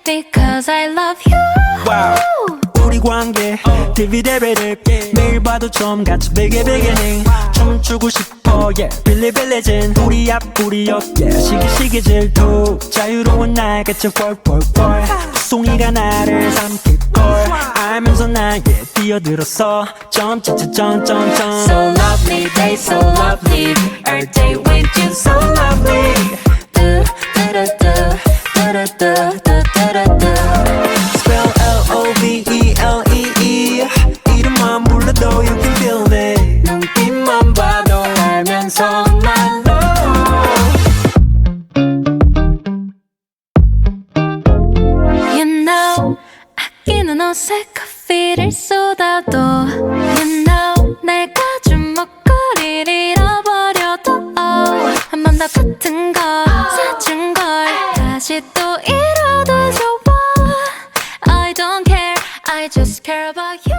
because I love you. wow. 우리 관계 디비데베르 매일 봐도 좀 같이 베개베개ning 춤추고 싶어 yeah 빌리빌리진 우리 앞 우리 옆 yeah 시기시기 질투 자유로운 날같이 펄펄펄 송이가 나를 삼킬걸 알면서 나에게 뛰어들었어 점점점점점 So lovely day, so lovely. Our day with you, so lovely. Spell L-O-V-E-L-E-E 이름만 불러도 you can feel it 눈빛만 봐도 알면서 my love You know, 아끼는 옷에 커피를 쏟아도 You know, 내가 주먹거리를 잃어버려도 한 번 더 같은 걸 사준 걸 다시 또 잃어도 좋아 I don't care, I just care about you.